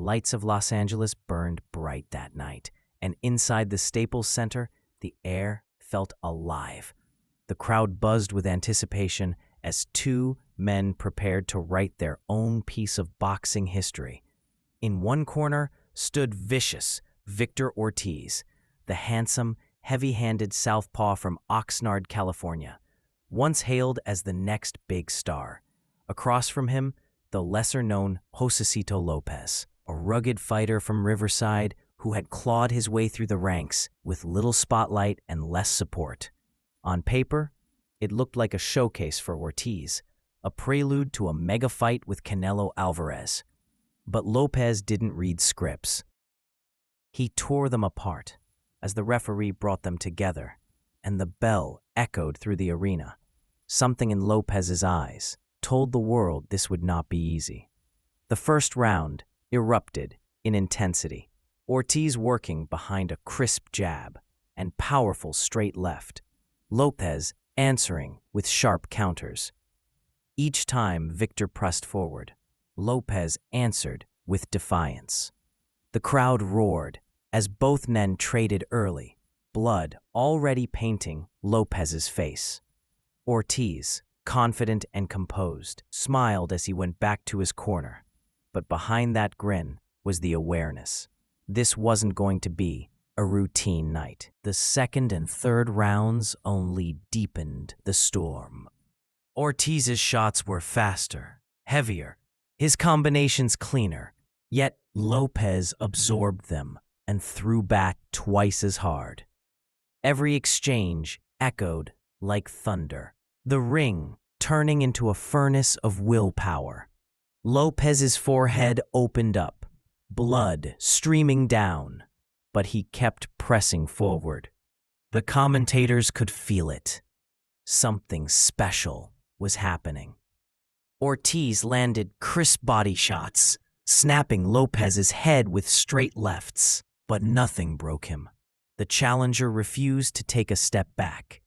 lights of Los Angeles burned bright that night, and inside the Staples Center, the air felt alive. The crowd buzzed with anticipation as two men prepared to write their own piece of boxing history. In one corner stood vicious Victor Ortiz, the handsome, heavy-handed southpaw from Oxnard, California, once hailed as the next big star. Across from him, the lesser-known Josesito Lopez, a rugged fighter from Riverside who had clawed his way through the ranks with little spotlight and less support. On paper, it looked like a showcase for Ortiz, a prelude to a mega fight with Canelo Alvarez. But Lopez didn't read scripts. He tore them apart as the referee brought them together, and the bell echoed through the arena. Something in Lopez's eyes told the world this would not be easy. The first round erupted in intensity, Ortiz working behind a crisp jab and powerful straight left, Lopez answering with sharp counters. Each time Victor pressed forward, Lopez answered with defiance. The crowd roared as both men traded early, blood already painting Lopez's face. Ortiz, confident and composed, smiled as he went back to his corner. But behind that grin was the awareness. This wasn't going to be a routine night. The second and third rounds only deepened the storm. Ortiz's shots were faster, heavier, his combinations cleaner, yet Lopez absorbed them and threw back twice as hard. Every exchange echoed like thunder, the ring turning into a furnace of willpower. Lopez's forehead opened up, blood streaming down, but he kept pressing forward. The commentators could feel it. Something special was happening. Ortiz landed crisp body shots, snapping Lopez's head with straight lefts, but nothing broke him. The challenger refused to take a step back.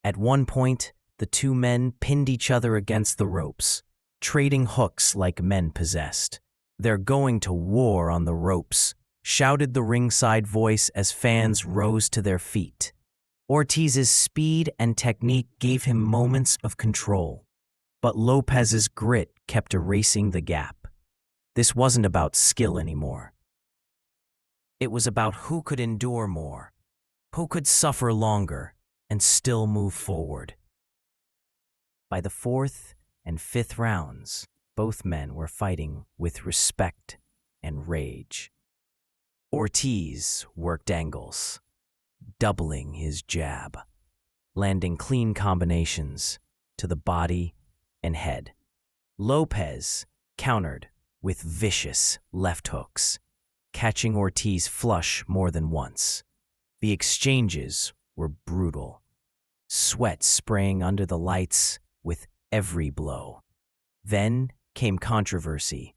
At one point, the two men pinned each other against the ropes, trading hooks like men possessed. "They're going to war on the ropes," shouted the ringside voice as fans rose to their feet. Ortiz's speed and technique gave him moments of control, but Lopez's grit kept erasing the gap. This wasn't about skill anymore. It was about who could endure more, who could suffer longer and still move forward. By the fourth and fifth rounds, both men were fighting with respect and rage. Ortiz worked angles, doubling his jab, landing clean combinations to the body and head. Lopez countered with vicious left hooks, catching Ortiz flush more than once. The exchanges were brutal, sweat spraying under the lights with every blow. Then came controversy.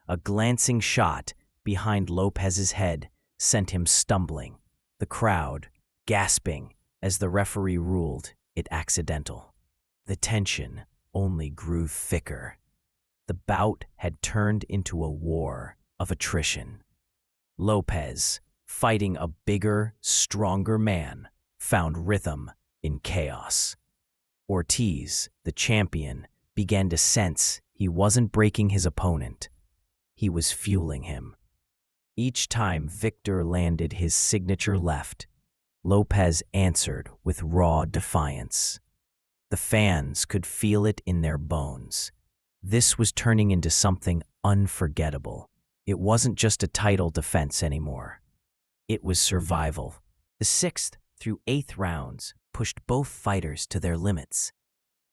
A glancing shot behind Lopez's head sent him stumbling, the crowd gasping as the referee ruled it accidental. The tension only grew thicker. The bout had turned into a war of attrition. Lopez, fighting a bigger, stronger man, found rhythm in chaos. Ortiz, the champion, began to sense he wasn't breaking his opponent. He was fueling him. Each time Victor landed his signature left, Lopez answered with raw defiance. The fans could feel it in their bones. This was turning into something unforgettable. It wasn't just a title defense anymore. It was survival. The sixth through eighth rounds pushed both fighters to their limits.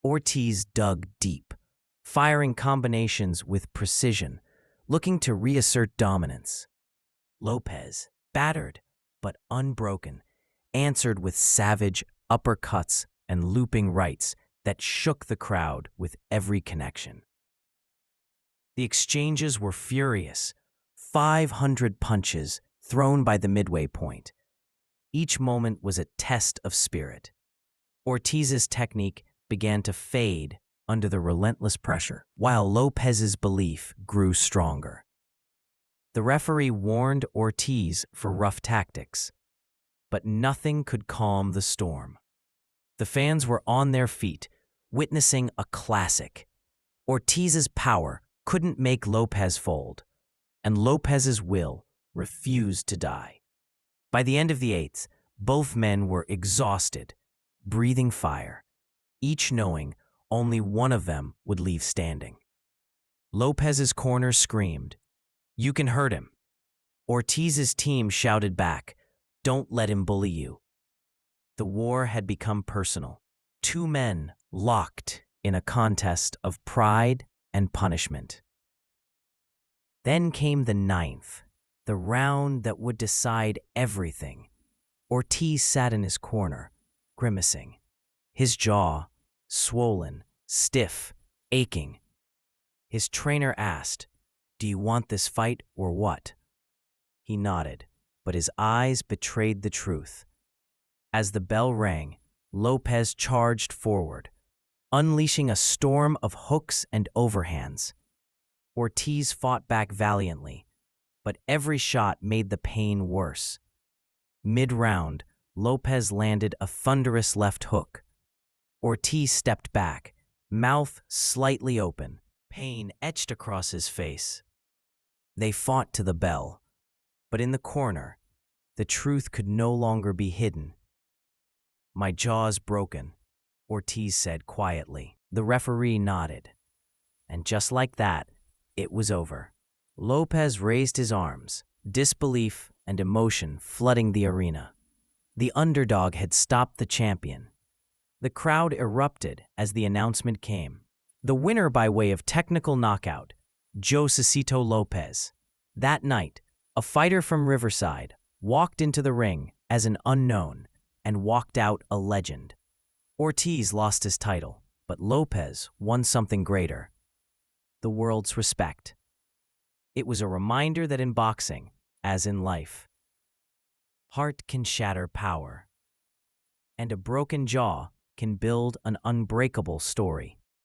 Ortiz dug deep, firing combinations with precision, looking to reassert dominance. Lopez, battered but unbroken, answered with savage uppercuts and looping rights that shook the crowd with every connection. The exchanges were furious, 500 punches thrown by the midway point. Each moment was a test of spirit. Ortiz's technique began to fade under the relentless pressure, while Lopez's belief grew stronger. The referee warned Ortiz for rough tactics, but nothing could calm the storm. The fans were on their feet, witnessing a classic. Ortiz's power couldn't make Lopez fold, and Lopez's will refused to die. By the end of the eighth, both men were exhausted, breathing fire, each knowing only one of them would leave standing. Lopez's corner screamed, "You can hurt him." Ortiz's team shouted back, "Don't let him bully you." The war had become personal. Two men locked in a contest of pride and punishment. Then came the ninth, the round that would decide everything. Ortiz sat in his corner, grimacing, his jaw swollen, stiff, aching. His trainer asked, "Do you want this fight or what?" He nodded, but his eyes betrayed the truth. As the bell rang, Lopez charged forward, unleashing a storm of hooks and overhands. Ortiz fought back valiantly, but every shot made the pain worse. Mid-round, Lopez landed a thunderous left hook. Ortiz stepped back, mouth slightly open, pain etched across his face. They fought to the bell, but in the corner, the truth could no longer be hidden. "My jaw's broken," Ortiz said quietly. The referee nodded, and just like that, it was over. Lopez raised his arms, disbelief and emotion flooding the arena. The underdog had stopped the champion. The crowd erupted as the announcement came. The winner by way of technical knockout, Josesito Lopez. That night, a fighter from Riverside walked into the ring as an unknown and walked out a legend. Ortiz lost his title, but Lopez won something greater: the world's respect. It was a reminder that in boxing, as in life, heart can shatter power, and a broken jaw can build an unbreakable story.